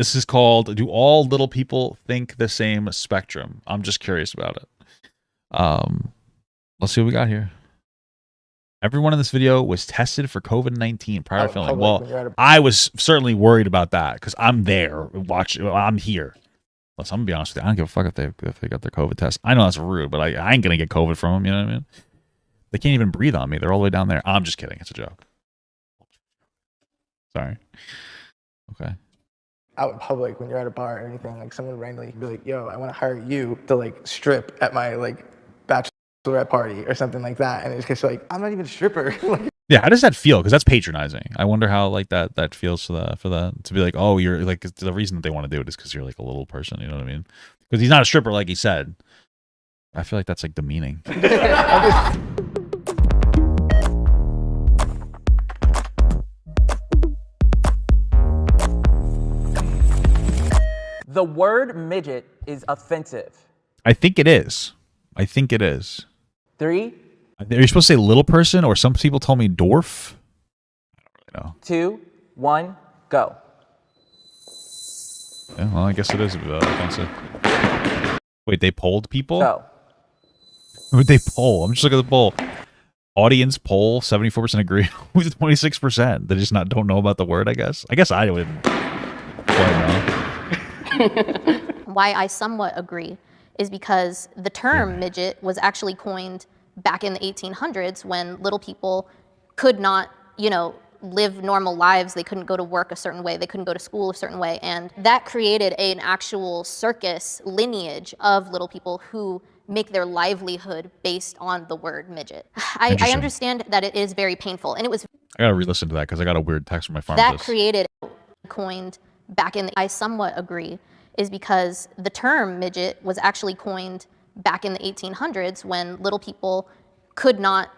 This is called, do all little people think the same spectrum? I'm just curious about it. Let's see what we got here. Everyone in this video was tested for COVID-19 prior to filming. Well, I was certainly worried about that because I'm there watching. I'm here. Listen, I'm gonna be honest with you. I don't give a fuck if they got their COVID test. I know that's rude, but I ain't gonna get COVID from them. You know what I mean? They can't even breathe on me. They're all the way down there. I'm just kidding. It's a joke. Sorry. Okay. Out in public when you're at a bar or anything, like someone randomly be like, yo, I want to hire you to like strip at my like bachelorette party or something like that. And it's just like, I'm not even a stripper. Yeah, how does that feel? Because that's patronizing. I wonder how like that feels for that to be like, oh, you're like, the reason that they want to do it is because you're like a little person. You know what I mean? Because he's not a stripper, like he said. I feel like that's like demeaning. The word midget is offensive. I think it is. I think it is. 3. Are you supposed to say little person, or some people told me dwarf? I don't really know. 2, 1, go. Yeah, well, I guess it is offensive. Wait, they polled people? Go. Who would they poll? I'm just looking at the poll. Audience poll, 74% agree with 26%. They just don't know about the word, I guess. I guess I wouldn't quite know. Why I somewhat agree is because the term midget was actually coined back in the 1800s when little people could not, live normal lives. They couldn't go to work a certain way. They couldn't go to school a certain way. And that created an actual circus lineage of little people who make their livelihood based on the word midget. I understand that it is very painful. And it was... I gotta re-listen to that because I got a weird text from my pharmacist. That created, coined back in the... I somewhat agree is because the term midget was actually coined back in the 1800s when little people could not,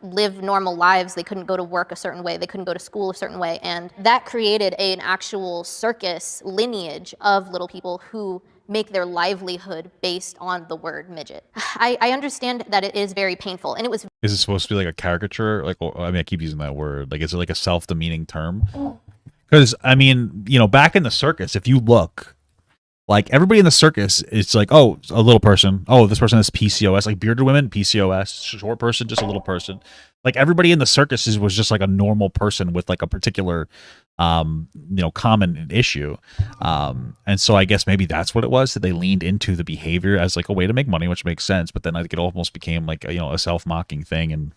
live normal lives. They couldn't go to work a certain way. They couldn't go to school a certain way. And that created an actual circus lineage of little people who make their livelihood based on the word midget. I understand that it is very painful. And it was... Is it supposed to be like a caricature? Like, I keep using that word. Like, is it like a self-demeaning term? Because, back in the circus, if you look... Like, everybody in the circus, it's like, oh, a little person. Oh, this person has PCOS. Like, bearded women, PCOS. Short person, just a little person. Like, everybody in the circus was just like a normal person with like a particular, common issue. And so I guess maybe that's what it was, that they leaned into the behavior as like a way to make money, which makes sense. But then I think it almost became like, a self-mocking thing and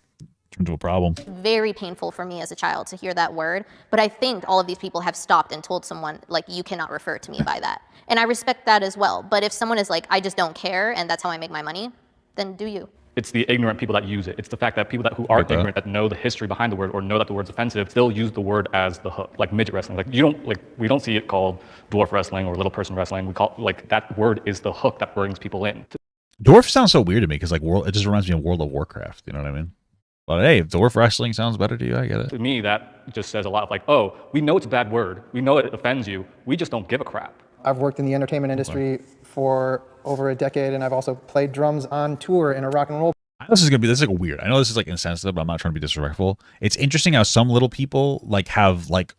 turned into a problem. Very painful for me as a child to hear that word. But I think all of these people have stopped and told someone, like, you cannot refer to me by that. And I respect that as well. But if someone is like, I just don't care and that's how I make my money, then do you. It's the ignorant people that use it. It's the fact that people who aren't ignorant, that know the history behind the word or know that the word's offensive, still use the word as the hook, like midget wrestling. Like, we don't see it called dwarf wrestling or little person wrestling. We call, like, that word is the hook that brings people in. Dwarf sounds so weird to me because, like, it just reminds me of World of Warcraft. You know what I mean? But hey, if dwarf wrestling sounds better to you, I get it. To me, that just says a lot of like, oh, we know it's a bad word. We know it offends you. We just don't give a crap. I've worked in the entertainment industry for over a decade, and I've also played drums on tour in a rock and roll. This is like weird. I know this is like insensitive, but I'm not trying to be disrespectful. It's interesting how some little people like have like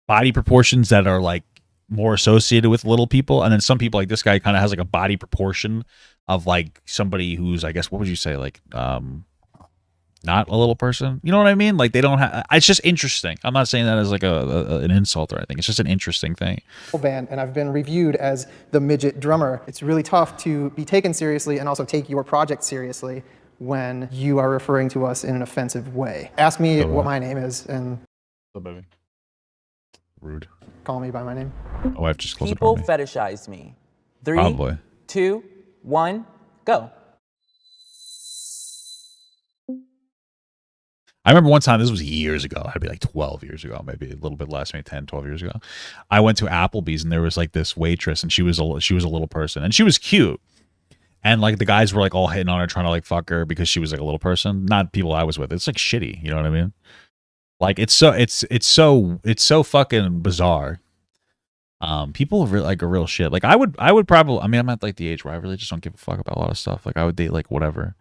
body proportions that are like more associated with little people, and then some people, like this guy, kind of has like a body proportion of like somebody who's, I guess, what would you say, like not a little person, you know what I mean? Like, they don't have, it's just interesting. I'm not saying that as like an insult or anything. It's just an interesting thing. Band, and I've been reviewed as the midget drummer. It's really tough to be taken seriously and also take your project seriously when you are referring to us in an offensive way. Ask me what my name is and baby. Rude. Call me by my name. Oh, I have to just close People it. fetishize me. 3, Probably. 2, 1, go. I remember one time, this was years ago, I'd be like 12 years ago, maybe a little bit less, maybe 10, 12 years ago. I went to Applebee's and there was like this waitress, and she was a little person, and she was cute. And like the guys were like all hitting on her, trying to like fuck her because she was like a little person. Not people I was with. It's like shitty, you know what I mean? Like, it's so fucking bizarre. People are like a real shit. Like, I would probably, I'm at like the age where I really just don't give a fuck about a lot of stuff. Like, I would date like whatever.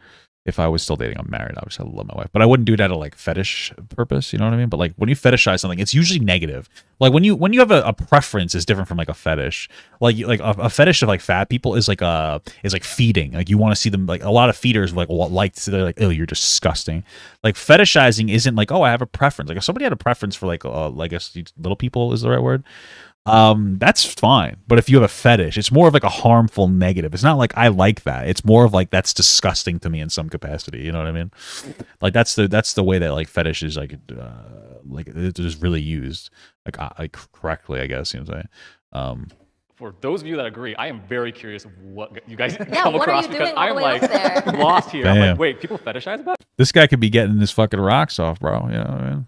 If I was still dating, I'm married. Obviously, I love my wife, but I wouldn't do it out of like fetish purpose. You know what I mean? But like when you fetishize something, it's usually negative. Like when you have a preference is different from like a fetish. Like a fetish of like fat people is like feeding. Like you want to see them, like a lot of feeders they're like, oh, you're disgusting. Like fetishizing isn't like, oh, I have a preference. Like if somebody had a preference for like I guess little people is the right word. That's fine. But if you have a fetish, it's more of like a harmful negative. It's not like I like that. It's more of like that's disgusting to me in some capacity. You know what I mean? Like that's the way that like fetish is like it is really used like correctly, I guess. You know what I'm saying? For those of you that agree, I am very curious of what you guys Yeah, come what are across you because doing all I'm the way like up there? lost here. I'm Damn. like, wait, people fetishize that? This guy could be getting his fucking rocks off, bro. You know what I mean?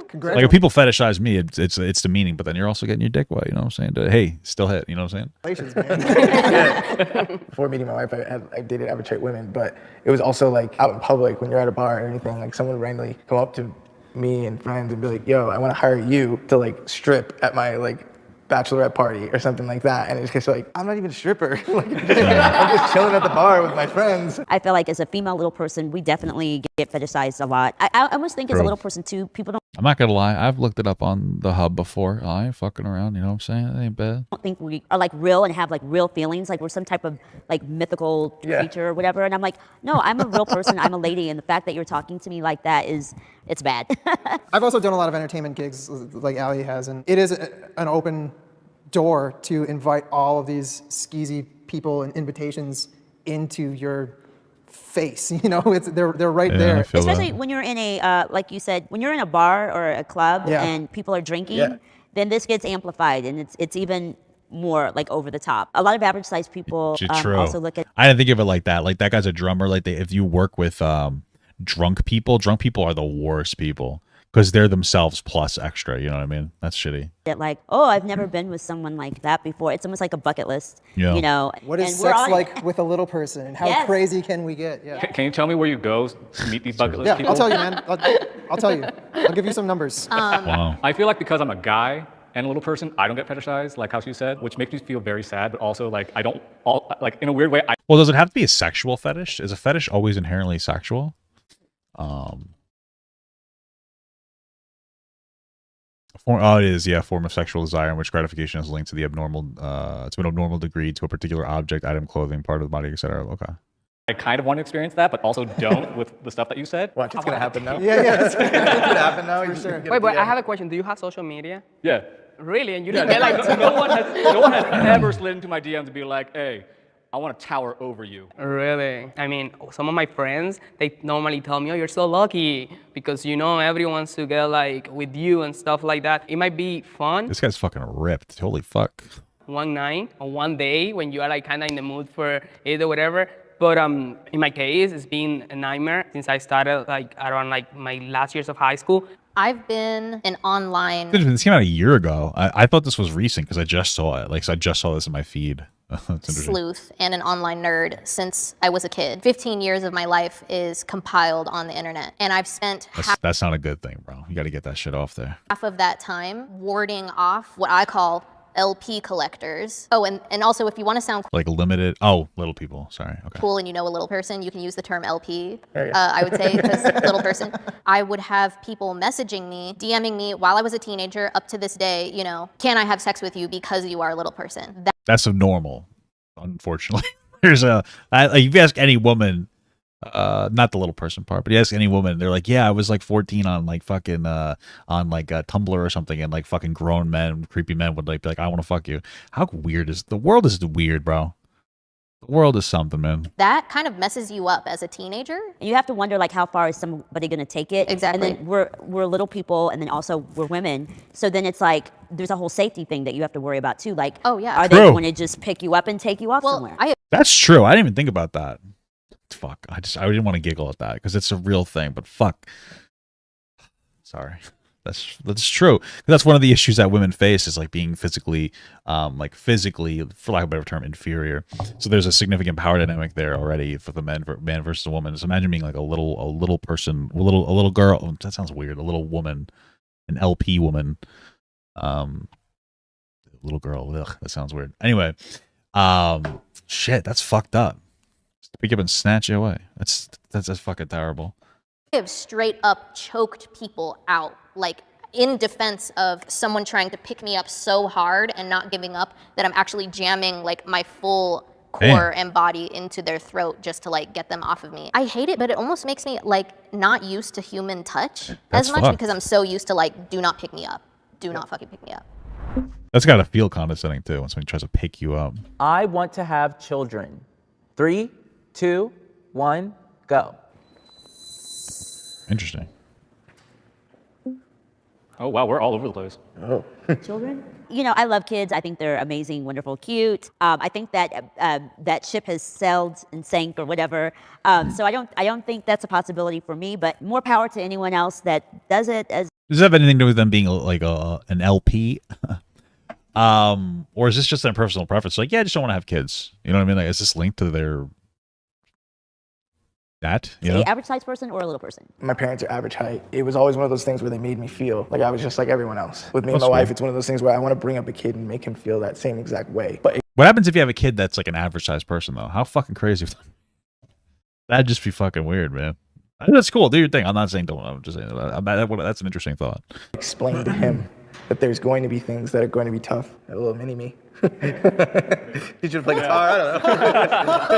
Congratulations. Like if people fetishize me, it's demeaning, but then you're also getting your dick wet. You know what I'm saying? Hey, still hit. You know what I'm saying? Man. Before meeting my wife, I dated average height women, but it was also like out in public when you're at a bar or anything, like someone would randomly come up to me and friends and be like, yo, I want to hire you to like strip at my like bachelorette party or something like that. And it's just like, I'm not even a stripper. Like, I'm just chilling at the bar with my friends. I feel like as a female little person, we definitely get fetishized a lot. I almost think as a True. little person too, people don't I'm not gonna lie. I've looked it up on the hub before. I ain't fucking around. You know what I'm saying? It ain't bad. think we are like real and have like real feelings, like we're some type of like mythical creature or whatever. And I'm like, no, I'm a real person. I'm a lady, and the fact that you're talking to me like that it's bad. I've also done a lot of entertainment gigs like Ali has, and it is an open door to invite all of these skeezy people and invitations into your face. You know, they're right Yeah, I there. feel Especially that. when you're in a like you said, when you're in a bar or a club Yeah. and people are drinking, Yeah. then this gets amplified and it's even more like over the top. A lot of average sized people True. also look at I didn't think of it like that. Like that guy's a drummer. Like if you work with drunk people are the worst people because they're themselves plus extra. You know what I mean? That's shitty. it like, oh, I've never been with someone like that before. It's almost like a bucket list, Yeah. you know. What is and we're sex on it. like with a little person? And how Yes. crazy can we get? Yeah. Can you tell me where you go to meet these bucket list Yeah, people? I'll tell you, man. I'll tell you. I'll give you some numbers. Wow. I feel like because I'm a guy and a little person, I don't get fetishized, like how she said, which makes me feel very sad, but also like I don't, like in a weird way, Well, does it have to be a sexual fetish? Is a fetish always inherently sexual? It is, yeah, form of sexual desire in which gratification is linked to the abnormal, to an abnormal degree to a particular object, item, clothing, part of the body, etc. Okay. I kind of want to experience that, but also don't with the stuff that you said. Watch, it's gonna happen now. Yeah. It's gonna happen now. For sure. Wait, but I have a question. Do you have social media? Yeah. Really? And you didn't get like No one has ever slid into my DMs to be like, hey, I want to tower over you. Really? I mean, some of my friends, they normally tell me, oh, you're so lucky because, you know, everyone wants to get like with you and stuff like that. It might be fun This guy's fucking ripped. Holy fuck. one night or one day when you are like kind of in the mood for it or whatever. But in my case, it's been a nightmare since I started like around like my last years of high school. I've been an online This came out a year ago. I thought this was recent because I just saw it. Like, so I just saw this in my feed. That's interesting. sleuth and an online nerd since I was a kid. 15 years of my life is compiled on the internet, and I've spent That's not a good thing, bro. You got to get that shit off there. half of that time warding off what I call LP collectors. Oh, and also if you want to sound Like limited. Oh, little people. Sorry. Okay. cool and you know a little person, you can use the term LP. I would say because little person. I would have people messaging me, DMing me while I was a teenager up to this day, you know, can I have sex with you because you are a little person? That's abnormal, unfortunately. There's if you ask any woman, not the little person part, but you ask any woman, they're like, yeah, I was like 14 on like fucking on like Tumblr or something, and like fucking grown men, creepy men would like be like, I want to fuck you. How weird is the world? Is weird, bro. The world is something, man. That kind of messes you up as a teenager. And you have to wonder like how far is somebody going to take it. Exactly. And then we're little people, and then also we're women. So then it's like there's a whole safety thing that you have to worry about too. Like, Oh, yeah. are True. they going to just pick you up and take you off Well, somewhere? I That's true. I didn't even think about that. Fuck. I didn't want to giggle at that because it's a real thing. But fuck. Sorry. That's true. That's one of the issues that women face is like being physically, for lack of a better term, inferior. So there's a significant power dynamic there already for the man versus a woman. So imagine being like a little person, a little girl. That sounds weird. A little woman, an LP woman, little girl. Ugh, that sounds weird. Anyway, shit, that's fucked up. Pick up and snatch you away. That's That's just fucking terrible. Have straight up choked people out, like in defense of someone trying to pick me up so hard and not giving up that I'm actually jamming like my full core and body into their throat just to like get them off of me. I hate it, but it almost makes me like not used to human touch as much because I'm so used to like, do not pick me up. Do not fucking pick me up. That's gotta feel condescending too when somebody tries to pick you up. I want to have children. 3, 2, 1, go. Interesting. Oh, wow, we're all over the place. Children? You know, I love kids. I think they're amazing, wonderful, cute. I think that that ship has sailed and sank or whatever. So I don't think that's a possibility for me. But more power to anyone else that does it. As Does it have anything to do with them being like an LP? Or is this just their personal preference? Like, yeah, I just don't want to have kids. You know what I mean? Like, is this linked to their you know? average size person or a little person? My parents are average height. It was always one of those things where they made me feel like I was just like everyone else. With me and my wife, it's one of those things where I want to bring up a kid and make him feel that same exact way. But What happens if you have a kid that's like an average sized person though? How fucking crazy? That'd just be fucking weird, man. That's cool. Do your thing. I'm not saying don't. I'm just saying that's an interesting thought. explain to him that there's going to be things that are going to be tough. A little mini me. He should play guitar. I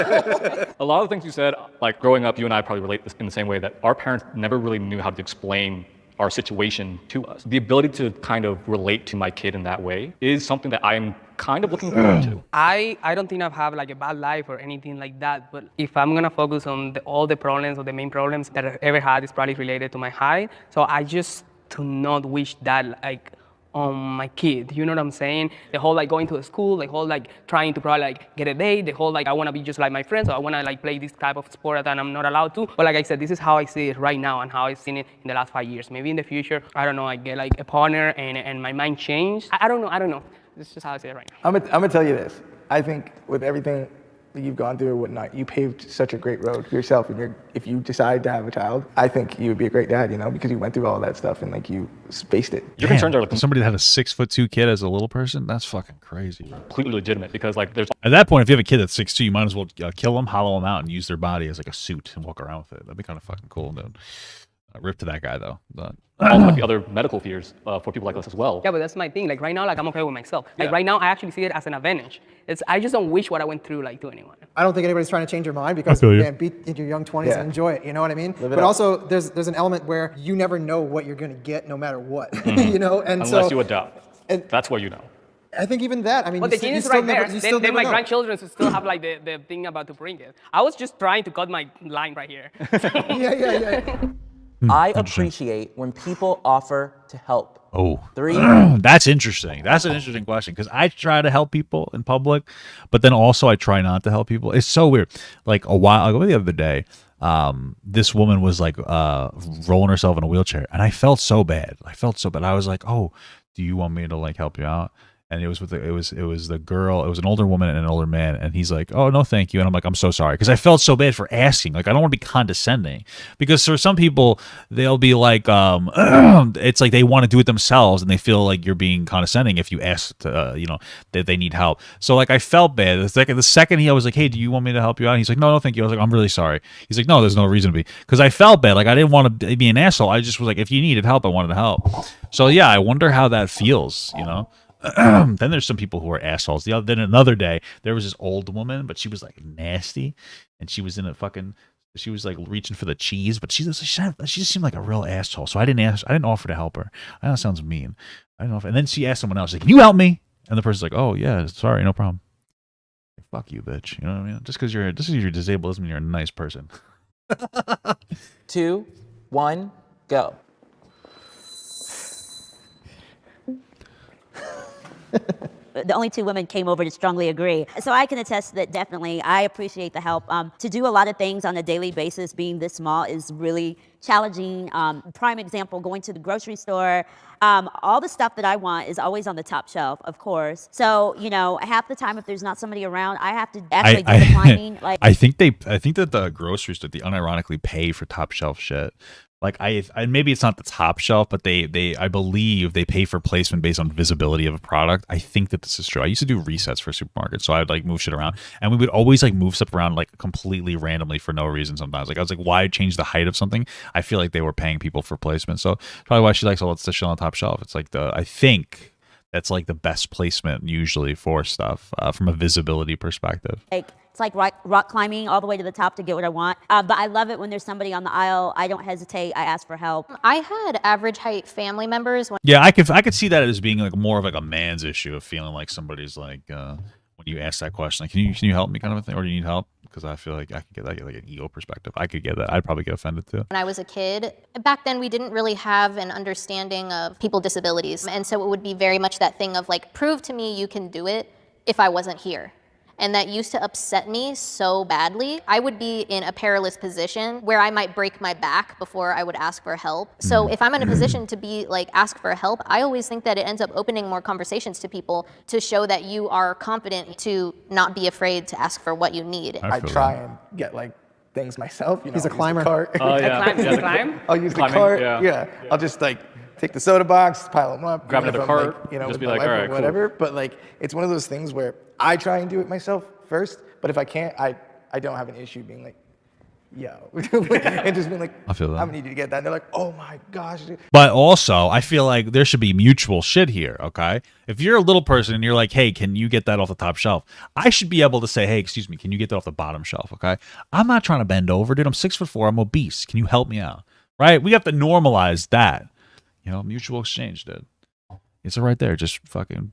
don't know. A lot of the things you said, like growing up, you and I probably relate this in the same way that our parents never really knew how to explain our situation to us. The ability to kind of relate to my kid in that way is something that I'm kind of looking forward to. I don't think I've had like a bad life or anything like that, but if I'm gonna focus on all the problems or the main problems that I've ever had is probably related to my height. So I just do not wish that like on my kid, you know what I'm saying? The whole like going to a school, the whole like trying to probably like get a date, the whole like I wanna be just like my friends, or I wanna like play this type of sport that I'm not allowed to. But like I said, this is how I see it right now and how I've seen it in the last 5 years. Maybe in the future, I don't know, I get like a partner and my mind changed. I don't know. This is just how I see it right now. I'm gonna tell you this. I think with everything that you've gone through or whatnot, you paved such a great road for yourself. And if you decide to have a child, I think you would be a great dad, you know, because you went through all that stuff and like you faced it. Your concerns are like somebody that had a 6'2" kid as a little person. That's fucking crazy. completely legitimate because like there's At that point, if you have a kid that's 6'2", you might as well kill them, hollow them out, and use their body as like a suit and walk around with it. That'd be kind of fucking cool, dude. Rip to that guy though. But all like the other medical fears for people like us as well. Yeah, but that's my thing. Like right now, like I'm okay with myself. Like right now, I actually see it as an advantage. I just don't wish what I went through like to anyone. I don't think anybody's trying to change your mind because man, be in your young 20s and enjoy it. You know what I mean? But also, there's an element where you never know what you're going to get, no matter what. You know, and Unless so you adopt, that's what you know. I think even that. I mean, But the gene is right there. Then my grandchildren still have like the thing about to bring it. I was just trying to cut my line right here. Yeah. I appreciate when people offer to help. Oh, 3. That's interesting. That's an interesting question because I try to help people in public, but then also I try not to help people. It's so weird. Like a while ago, the other day, this woman was like rolling herself in a wheelchair, and I felt so bad. I was like, "Oh, do you want me to like help you out?" And it was the girl. It was an older woman and an older man, and he's like, "Oh no, thank you." And I'm like, "I'm so sorry," because I felt so bad for asking. Like, I don't want to be condescending, because for some people they'll be like, it's like they want to do it themselves, and they feel like you're being condescending if you ask, that they need help. So like, I felt bad. The second I was like, "Hey, do you want me to help you out?" And he's like, "No, thank you." I was like, "I'm really sorry." He's like, "No, there's no reason to be," because I felt bad. Like I didn't want to be an asshole. I just was like, if you needed help, I wanted to help. So yeah, I wonder how that feels. You know. Then there's some people who are assholes. Then another day there was this old woman, but she was like nasty, and she was she was like reaching for the cheese, but she just seemed like a real asshole. So I didn't offer to help her. I know it sounds mean. I don't know. And then she asked someone else, like, "Can you help me?" And the person's like, "Oh yeah, sorry, no problem." Fuck you, bitch. You know what I mean? Just because you're disabled doesn't mean you're a nice person. 2, 1, go. The only 2 women came over to strongly agree. So I can attest that definitely I appreciate the help. To do a lot of things on a daily basis, being this small is really challenging. Prime example, going to the grocery store. All the stuff that I want is always on the top shelf, of course. So, half the time if there's not somebody around, I have to actually do the climbing. Like I think that the grocery store, they unironically pay for top shelf shit. Like I maybe it's not the top shelf, but I believe they pay for placement based on visibility of a product. I think that this is true. I used to do resets for supermarkets, so I'd like move shit around, and we would always like move stuff around like completely randomly for no reason. Sometimes, like I was like, why change the height of something? I feel like they were paying people for placement, so probably why she likes all that stuff on the top shelf. It's like I think that's like the best placement usually for stuff from a visibility perspective. Like it's like rock climbing all the way to the top to get what I want. But I love it when there's somebody on the aisle. I don't hesitate. I ask for help. I had average height family members when Yeah, I could see that as being like more of like a man's issue of feeling like somebody's like when you ask that question, like, can you help me kind of a thing, or do you need help? Because I feel like I could get that like an ego perspective. I could get that. I'd probably get offended too. I was a kid. Back then, we didn't really have an understanding of people with disabilities. And so it would be very much that thing of like, prove to me you can do it if I wasn't here. And that used to upset me so badly. I would be in a perilous position where I might break my back before I would ask for help. So if I'm in a position to be like, ask for help, I always think that it ends up opening more conversations to people to show that you are confident to not be afraid to ask for what you need. I try and get like things myself. You know, He's a I'll use the climber. cart. Oh yeah. Climb, Yeah, climb? I'll use the climbing, cart. yeah. Yeah. I'll just like take the soda box, pile them up, Grab even if another I'm, cart, like, you know, just with be my like, wife or "All right, cool." whatever. But like, it's one of those things where I try and do it myself first. But if I can't, I don't have an issue being like, yo, and just being like, I feel that. I need you to get that. And they're like, oh my gosh. But also, I feel like there should be mutual shit here, okay? If you're a little person and you're like, hey, can you get that off the top shelf? I should be able to say, hey, excuse me, can you get that off the bottom shelf, okay? I'm not trying to bend over, dude. I'm 6'4", I'm obese. Can you help me out? Right? We have to normalize that. You know, mutual exchange, dude. It's right there. Just fucking,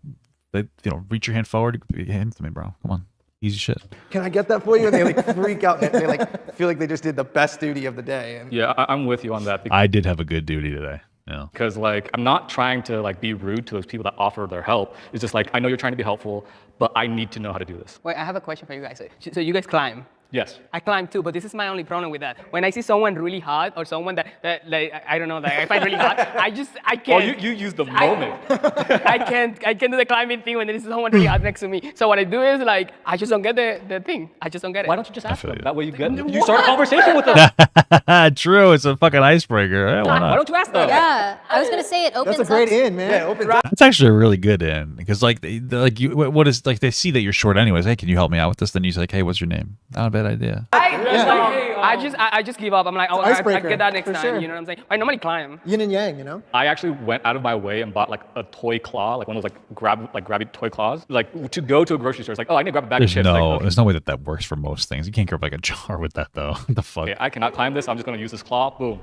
reach your hand forward. Hand it to me, bro. Come on. Easy shit. Can I get that for you? And they like freak out. And they like feel like they just did the best duty of the day. And Yeah, I'm with you on that. I did have a good duty today. Yeah. Because like I'm not trying to like be rude to those people that offer their help. It's just like I know you're trying to be helpful, but I need to know how to do this. Wait, I have a question for you guys. So you guys climb? Yes. I climb too, but this is my only problem with that. When I see someone really hot or someone that like I don't know, that I find really hot, I Oh, can't. you use the moment. I can't do the climbing thing when there is someone really hot next to me. So what I do is like I just don't get the thing. I just don't get it. Why don't you just ask feel them? you. That way you start a conversation with them. True. It's a fucking icebreaker. Yeah, why Why not? don't you ask them? Yeah, I was gonna say it opens That's a great up. in, man. yeah, open. That's actually a really good in, because like what is like, they see that you're short anyways. Hey, can you help me out with this? Then you say, like, hey, what's your name? Not a bad idea. I just give up. I'm like, oh, I icebreaker, get that next for time. sure. You know what I'm saying? I normally climb. Yin and yang, you know? I actually went out of my way and bought like a toy claw, like one of those grabby toy claws, like to go to a grocery store. It's like, oh, I need to grab a bag of chips. There's no way that works for most things. You can't grab like a jar with that though. The fuck? Okay, I cannot climb this. I'm just gonna use this claw. Boom.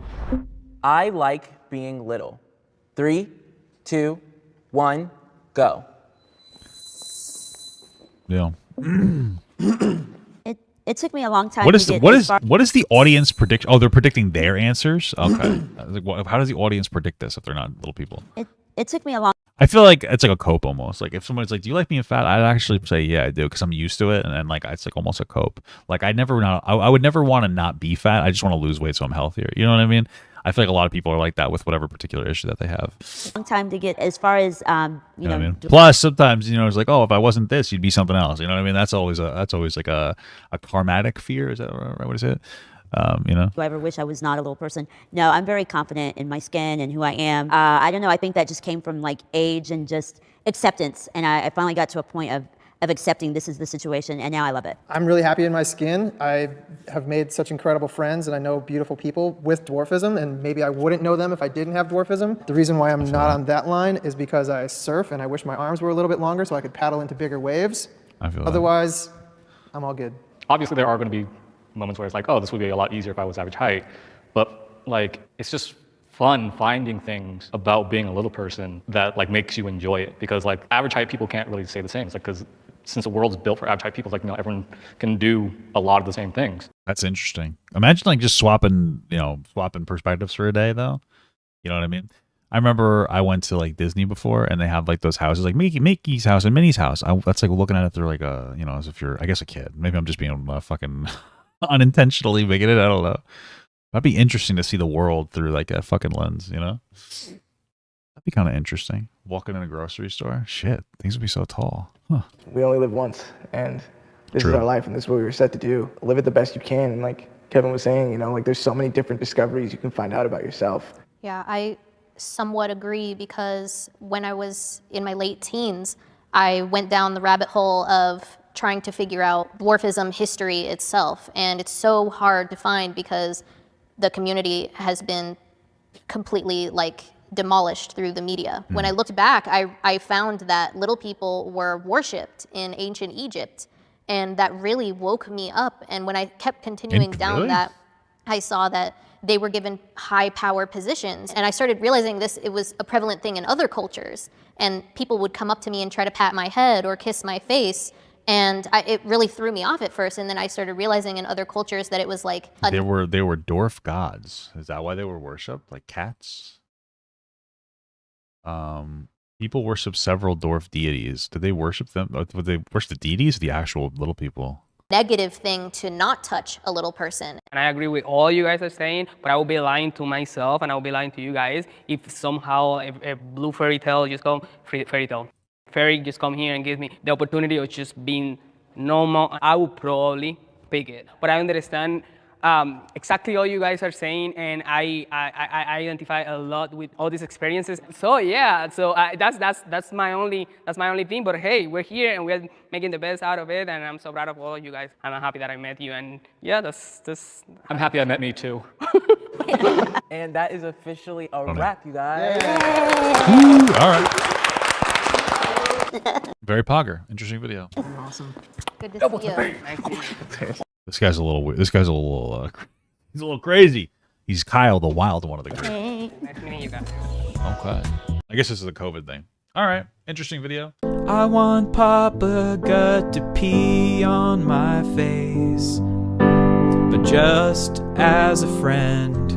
I like being little. 3, 2, 1, go. Yeah. It took me a long time. What to is get what as is far- what is the audience predict? Oh, they're predicting their answers. Okay. I was like, how does the audience predict this if they're not little people? It took me a long. I feel like it's like a cope almost. Like if someone's like, "Do you like being fat?" I'd actually say, "Yeah, I do," because I'm used to it, and like it's like almost a cope. Like I would never want to not be fat. I just want to lose weight so I'm healthier. You know what I mean? I feel like a lot of people are like that with whatever particular issue that they have. Long time to get as far as You know what I mean? Plus, sometimes it's like, oh, if I wasn't this, you'd be something else. You know what I mean? That's always like a karmatic fear. Is that right? What is it? Do I ever wish I was not a little person? No, I'm very confident in my skin and who I am. I don't know. I think that just came from like age and just acceptance. And I finally got to a point of accepting this is the situation, and now I love it. I'm really happy in my skin. I have made such incredible friends, and I know beautiful people with dwarfism, and maybe I wouldn't know them if I didn't have dwarfism. The reason why I'm not on that line is because I surf, and I wish my arms were a little bit longer so I could paddle into bigger waves. I feel Otherwise, I'm all good. Obviously, there are going to be moments where it's like, oh, this would be a lot easier if I was average height. But like, it's just fun finding things about being a little person that like makes you enjoy it, because like average height people can't really say the same. It's like, because since the world's built for average height people, like, everyone can do a lot of the same things. That's interesting. Imagine like just swapping perspectives for a day though. You know what I mean? I remember I went to like Disney before, and they have like those houses, like Mickey's house and Minnie's house. That's like looking at it through like as if you're, I guess, a kid. Maybe I'm just being fucking unintentionally bigoted. I don't know. That'd be interesting to see the world through like a fucking lens, That'd be kind of interesting. Walking in a grocery store, shit, things would be so tall. Huh. We only live once, and this True. is our life, and this is what we were set to do. Live it the best you can, and like Kevin was saying, you know, like there's so many different discoveries you can find out about yourself. Yeah, I somewhat agree because when I was in my late teens, I went down the rabbit hole of trying to figure out dwarfism history itself. And it's so hard to find because the community has been completely like demolished through the media. When I looked back, I found that little people were worshipped in ancient Egypt. And that really woke me up. And when I kept continuing down Really? that, I saw that they were given high power positions. And I started realizing it was a prevalent thing in other cultures. And people would come up to me and try to pat my head or kiss my face. And it really threw me off at first. And then I started realizing in other cultures that it was like They were dwarf gods. Is that why they were worshipped? Like cats? People worship several dwarf deities. Did they worship them? Would they worship the deities or the actual little people? negative thing to not touch a little person. And I agree with all you guys are saying, but I will be lying to myself and I will be lying to you guys if somehow a blue fairy tale just come, fairy tale. Fairy just come here and give me the opportunity of just being normal, I would probably pick it. But I understand exactly all you guys are saying, and I identify a lot with all these experiences. So yeah, that's my only thing. But hey, we're here and we're making the best out of it, and I'm so proud of all of you guys. And I'm happy that I met you, and yeah, that's. I'm happy I met me too. And that is officially a wrap, you guys. Ooh, all right. Very pogger. Interesting video. Awesome. Good to see you. This guy's a little weird. This guy's a little he's a little crazy. He's Kyle, the wild one of the group. Nice meeting you guys. Okay. I guess this is a COVID thing. All right. Interesting video. I want Papa Gut to pee on my face, but just as a friend.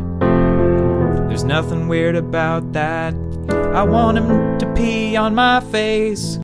There's nothing weird about that. I want him to pee on my face.